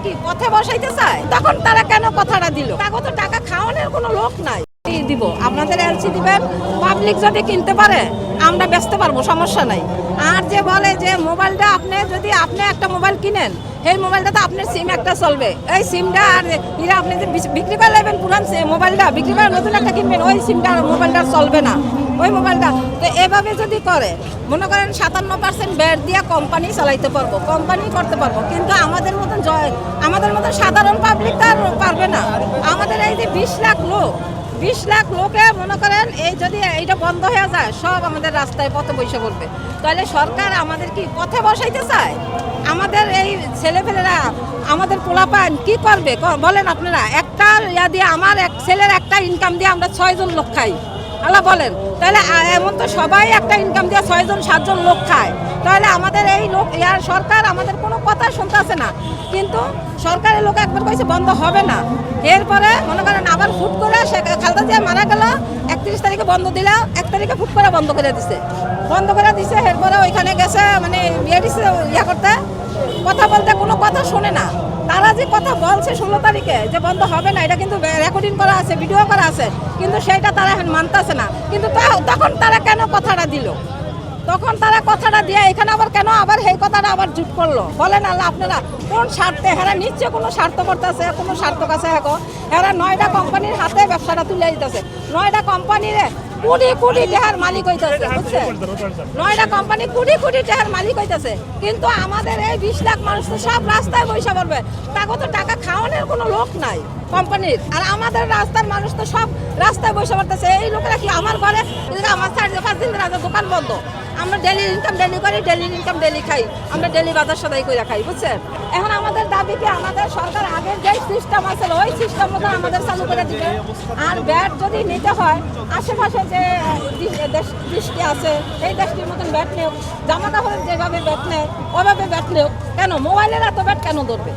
কি পথে বসাইতে চায়? তখন তারা কেন কথাটা দিল? কাগজ টাকা খাওয়ানোর কোনো লোক নাই। দিব আপনাদের এলসি দিবেন, পাবলিক যদি কিনতে পারে আমরা বেচতে পারবো, সমস্যা নাই। আর যে বলে যে মোবাইলটা আপনি যদি আপনি একটা মোবাইল কিনেন, এই মোবাইলটা তো আপনার সিম একটা চলবে, এই সিমটা আর এরা আপনি যে বিক্রি করে নেবেন পুরান মোবাইলটা বিক্রি করে নতুন একটা কিনবেন, ওই সিমটা আর মোবাইলটা চলবে না, ওই মোবাইলটা। তো এভাবে যদি করে মনে করেন 57% ব্যাট দিয়ে কোম্পানি চালাইতে পারবো, কোম্পানি করতে পারবো, কিন্তু আমাদের মতন সাধারণ পাবলিক তো আর পারবে না। আমাদের এই যে 20 লাখ লোকে মনে করেন এই যদি এইটা বন্ধ হয়ে যায়, সব আমাদের রাস্তায় পথে বসে পড়বে। তাহলে সরকার আমাদের কি পথে বসাইতে চায়? আমাদের এই ছেলেপেলেরা, আমাদের পোলাপান কি করবে বলেন আপনারা? একটা ইয়া দিয়ে আমার এক ছেলের একটা ইনকাম দিয়ে আমরা 6 জন লোক খাই, আল্লাহ বলেন। তাহলে এমন তো সবাই একটা ইনকাম দিয়ে 6 জন 7 জন লোক খায়। তাহলে আমাদের এই লোক ইয়ার সরকার আমাদের কোনো কথা শুনতেছে না, কিন্তু সরকারের লোক একবার কইছে বন্ধ হবে না। এরপরে মনে করেন আবার ফুট করে খালদা জিয়া মারা গেল, 31 তারিখে বন্ধ দিল, 1 তারিখে ফুট করে বন্ধ করে দিছে। এরপরে ওইখানে গেছে মানে ইয়া করতে, কথা বলতে, কোনো কথা শোনে না। তারা যে কথা বলছে 16 তারিখে যে বন্ধ হবে না, এটা কিন্তু রেকর্ডিং করা আছে, ভিডিও করা আছে, কিন্তু সেটা তারা এখন মানতেছে না। কিন্তু তখন তারা কেন কথাটা দিল? তখন তারা কথাটা দিয়ে এখানে আবার কেন আবার সেই কথাটা আবার জুট করলো? বলেন আল্লাহ, আপনারা কোন স্বার্থে? হেরা নিশ্চয় কোনো স্বার্থ করতেছে, কোনো স্বার্থ কাছে এখন হেরা 9টা কোম্পানির হাতে ব্যবসাটা তুলে দিতেছে। 9টা কোম্পানির কোটি টাকার মালিক হইতেছে, বুঝছেন? 9টা কোম্পানি কোটি টাকার মালিক হইতেছে, কিন্তু আমাদের এই 20 লাখ মানুষ তো সব রাস্তায় বসে পড়বে। তাকে তো টাকা খাওয়ানোর কোনো লোক নাই কোম্পানির। আর আমাদের রাস্তার মানুষ তো সব রাস্তায় বসে পড়তেছে। এই লোকেরা কি আমার ঘরে আমার 4-5 দিন দোকান বন্ধ, আমরা ডেলি ইনকাম ডেলি করি, ডেলি ইনকাম ডেলি খাই, আমরা ডেলি বাজার সদাই করে খাই, বুঝছেন? এখন আমাদের দাবি কি আমাদের সরকার আগের যে সিস্টেম আছে ওই সিস্টেম মতো আমাদের চালু করে দিবে। আর ব্যাট যদি নিতে হয় আশেপাশে যে দেশটি আছে এই দেশটির মতন ব্যাট নেও, জামা কাপড়ের যেভাবে ব্যাট নেয় ওইভাবে ব্যাট নেও। কেন মোবাইলের এত ব্যাট কেন ধরবে?